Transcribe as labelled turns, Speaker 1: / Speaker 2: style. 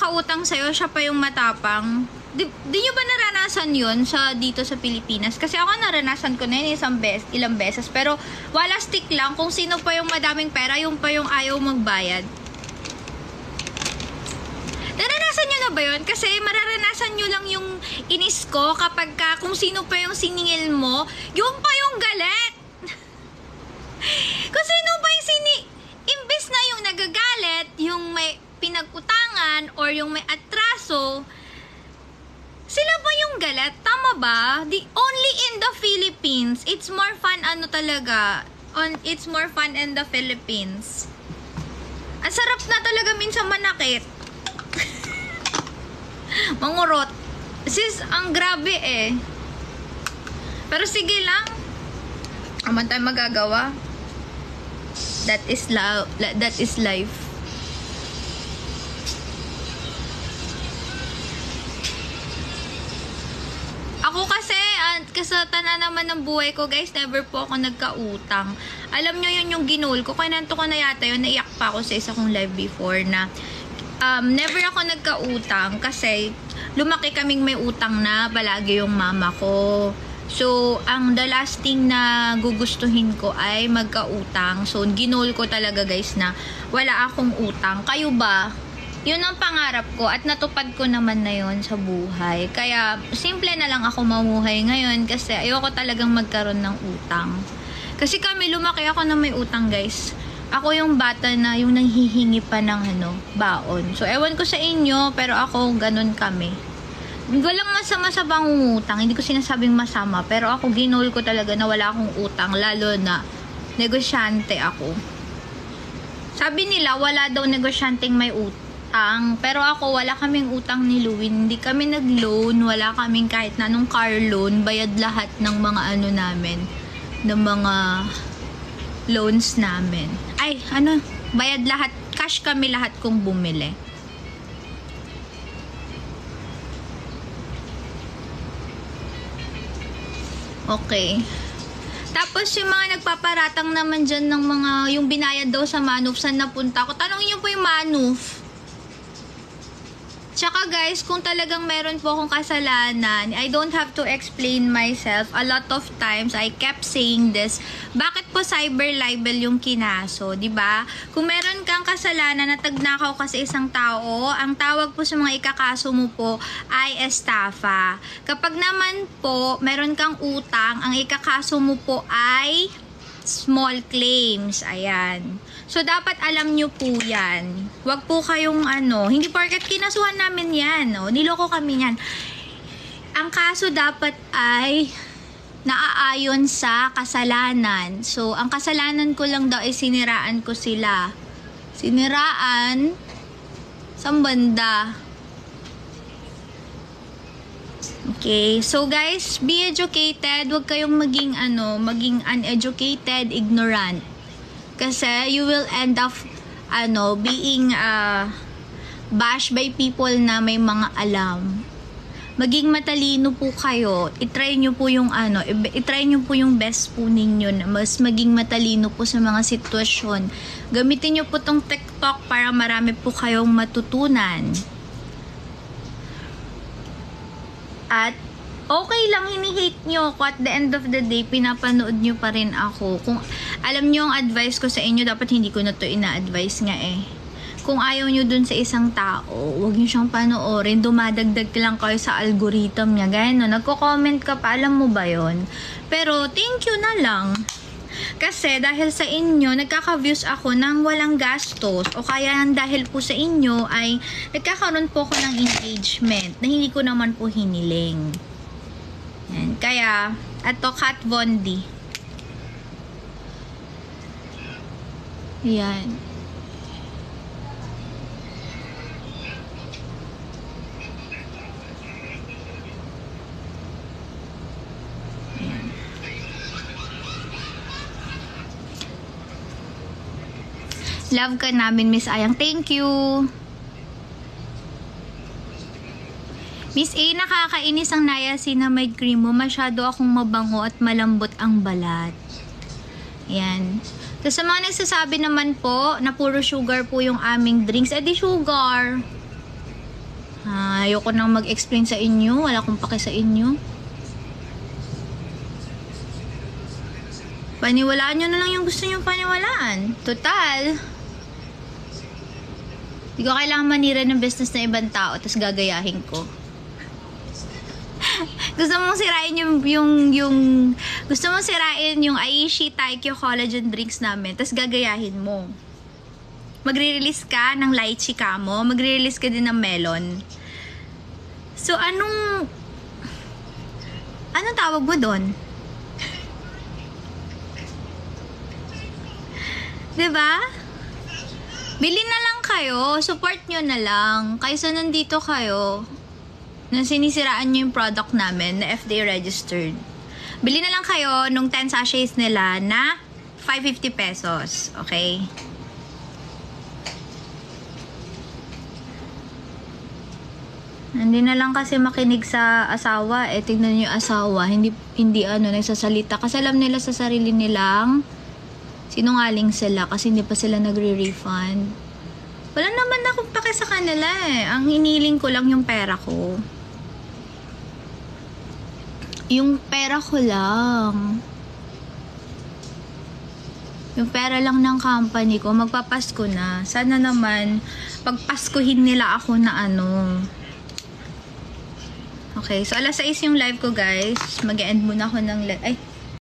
Speaker 1: nakautang sa'yo, siya pa yung matapang. Di nyo ba naranasan yun dito sa Pilipinas? Kasi ako naranasan ko na yun ilang beses. Pero wala stick lang. Kung sino pa yung madaming pera, yung pa yung ayaw magbayad. Naranasan nyo na ba yun? Kasi mararanasan nyo lang yung inis ko kapag kung sino pa yung siningil mo, yung pa yung galit. Kung sino pa yung imbes na yung nagagalit, yung may pinag-utangan or yung may atraso, sila ba yung galit? Tama ba? Only in the Philippines. It's more fun talaga. It's more fun in the Philippines. Ang sarap na talaga minsan manakit. Mangurot. Sis, ang grabe eh. Pero sige lang. Aman tayo magagawa. That is love. That is life. Ako kasi, kasatana naman ng buhay ko, guys, never po ako nagkautang. Alam nyo yun yung ginul ko. Kinanto ko na yata yun, naiyak pa ako sa isa kong live before na never ako nagkautang kasi lumaki kaming may utang na palagi yung mama ko. So, the last thing na gugustuhin ko ay magkautang. So, ginul ko talaga, guys, na wala akong utang. Kayo ba? Yun ang pangarap ko at natupad ko naman na yun sa buhay. Kaya, simple na lang ako mamuhay ngayon kasi ayoko talagang magkaroon ng utang. Kasi kami, lumaki ako na may utang, guys. Ako yung bata na yung nanghihingi pa ng baon. So, ewan ko sa inyo, pero ako, ganun kami. Walang masama sa pangungutang. Hindi ko sinasabing masama, pero ako, ginol ko talaga na wala akong utang, lalo na negosyante ako. Sabi nila, wala daw negosyanteng may utang. Pero ako, wala kaming utang ni Luwin. Hindi kami nag-loan. Wala kaming kahit na anong car loan. Bayad lahat ng mga namin. Ng mga loans namin. Bayad lahat. Cash kami lahat kung bumili. Okay. Tapos yung mga nagpaparatang naman dyan ng mga, yung binayad daw sa Manuf, saan napunta ko. Tanongin nyo po yung Manuf. Tsaka guys, kung talagang meron po akong kasalanan, I don't have to explain myself. A lot of times, I kept saying this. Bakit po cyber libel yung kinaso, di ba? Kung meron kang kasalanan na tagnakaw ka sa isang tao, ang tawag po sa mga ikakaso mo po ay estafa. Kapag naman po, meron kang utang, ang ikakaso mo po ay small claims. Ayan. So, dapat alam nyo po yan. Huwag po kayong hindi porket kinasuhan namin yan. Niloko kami yan. Ang kaso dapat ay naaayon sa kasalanan. So, ang kasalanan ko lang daw ay siniraan ko sila. Siniraan sa banda. Okay. So, guys, be educated. Huwag kayong maging uneducated, ignorant. Kasi you will end up being bashed by people na may mga alam. Maging matalino po kayo. I-try nyo po yung best po ninyo na mas maging matalino po sa mga sitwasyon. Gamitin nyo po tong TikTok para marami po kayong matutunan. At okay lang, hini-hate nyo ako. At the end of the day, pinapanood nyo pa rin ako. Kung alam nyo ang advice ko sa inyo, dapat hindi ko na to ina-advise nga eh. Kung ayaw nyo dun sa isang tao, huwag nyo siyang panoorin. Dumadagdag lang kayo sa algorithm niya. Gaya no, nagko-comment ka pa, alam mo ba yon? Pero thank you na lang. Kasi dahil sa inyo, nagkaka-views ako ng walang gastos. O kaya dahil po sa inyo ay nagkakaroon po ako ng engagement na hindi ko naman po hiniling. Yan. Kaya, ato Kat Von D. Yan. Yan. Love ka namin, Miss Ayang. Thank you. Miss A, nakakainis ang niacinamide cream mo. Masyado akong mabango at malambot ang balat. Yan. So, sa mga nagsasabi naman po na puro sugar po yung aming drinks, edi sugar. Ayoko nang mag-explain sa inyo. Wala akong pake sa inyo. Paniwalaan nyo na lang yung gusto nyo paniwalaan. Total. Hindi ko kailangan manira ng business na ibang tao tapos gagayahin ko. Gusto mong sirain gusto mong sirain yung Aishi Taikyo Collagen Drinks namin tapos gagayahin mo. Magre-release ka ng lychee kamo, magre-release ka din ng melon. So, anong tawag mo doon? Diba? Bili na lang kayo, support nyo na lang, kaysa nandito kayo, na sinisiraan nyo yung product namin na FDA registered. Bili na lang kayo nung 10 sachets nila na 550 pesos, okay? Hindi na lang kasi makinig sa asawa. Tignan niyo yung asawa. Hindi nagsasalita. Kasi alam nila sa sarili nilang sinungaling sila kasi hindi pa sila nagre-refund. Wala naman akong pake sa kanila eh. Ang hiniling ko lang yung pera ko. Yung pera ko lang. Yung pera lang ng company ko. Magpapasko na. Sana naman pagpaskuhin nila ako na Okay, so alas 6 yung live ko guys. Mag-end muna ako ng live. Ay,